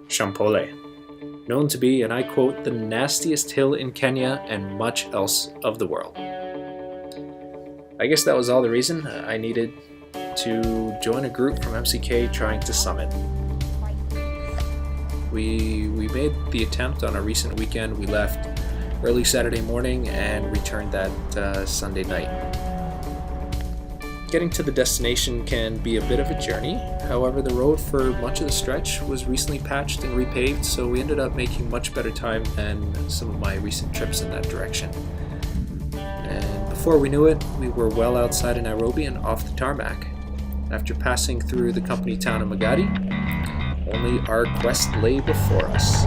Shompole, known to be, and I quote, the nastiest hill in Kenya and much else of the world. I guess that was all the reason I needed to join a group from MCK trying to summit. We made the attempt on a recent weekend. We left early Saturday morning and returned that Sunday night. Getting to the destination can be a bit of a journey. However, the road for much of the stretch was recently patched and repaved, so we ended up making much better time than some of my recent trips in that direction. And before we knew it, we were well outside of Nairobi and off the tarmac. After passing through the company town of Magadi, only our quest lay before us.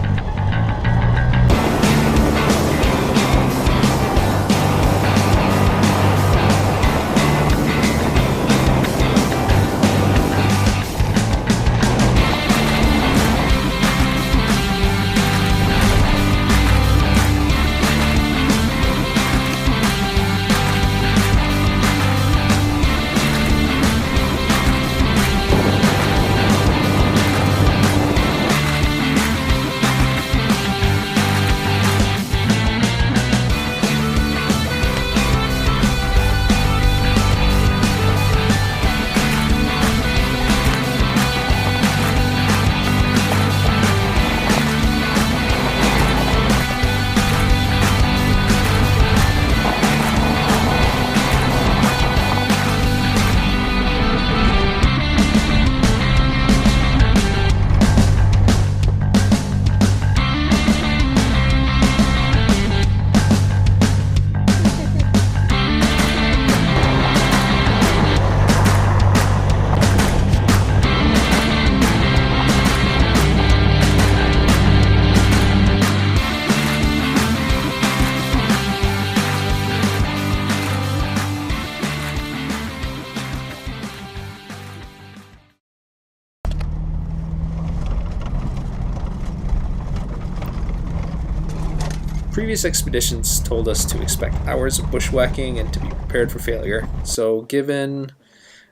Previous expeditions told us to expect hours of bushwhacking and to be prepared for failure, so given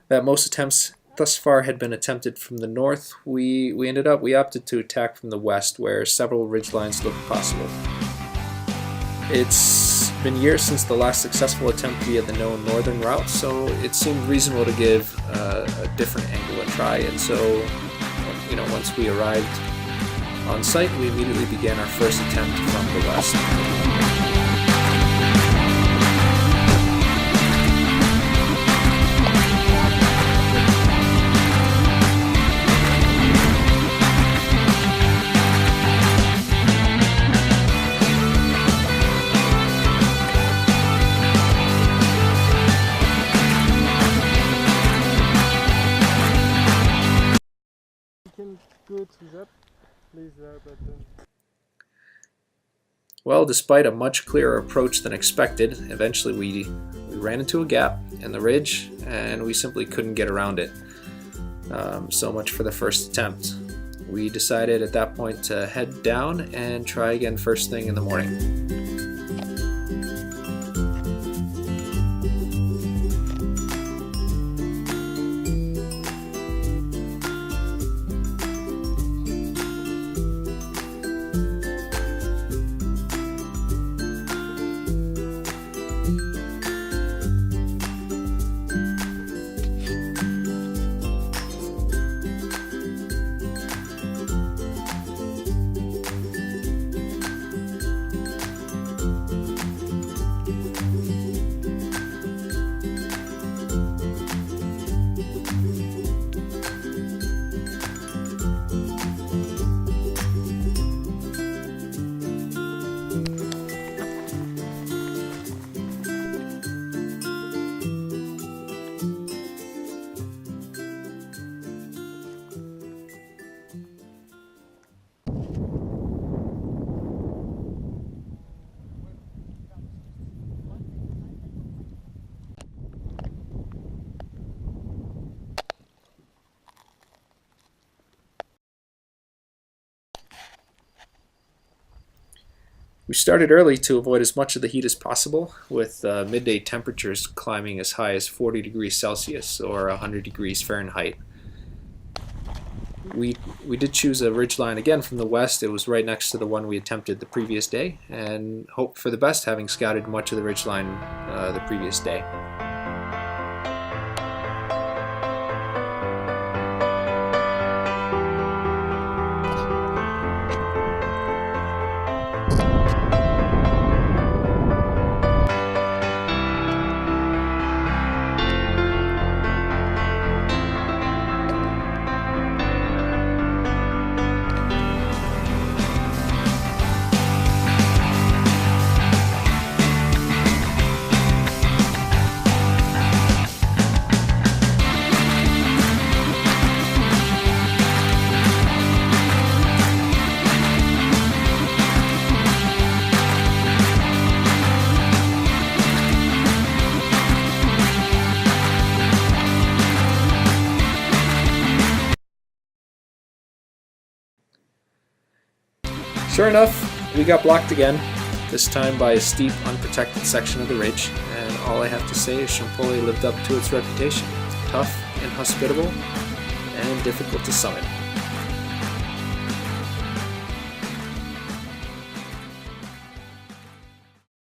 that most attempts thus far had been attempted from the north, we opted to attack from the west, where several ridgelines looked possible. It's been years since the last successful attempt via the known northern route, so it seemed reasonable to give a different angle a try, and so once we arrived on site, we immediately began our first attempt from the west. Well, despite a much clearer approach than expected, eventually we ran into a gap in the ridge and we simply couldn't get around it. So much for the first attempt. We decided at that point to head down and try again first thing in the morning. We started early to avoid as much of the heat as possible, with midday temperatures climbing as high as 40 degrees Celsius or 100 degrees Fahrenheit. We did choose a ridgeline again from the west. It was right next to the one we attempted the previous day, and hoped for the best, having scouted much of the ridgeline the previous day. Sure enough, we got blocked again, this time by a steep, unprotected section of the ridge, and all I have to say is Shompole lived up to its reputation: tough, inhospitable, and difficult to summit.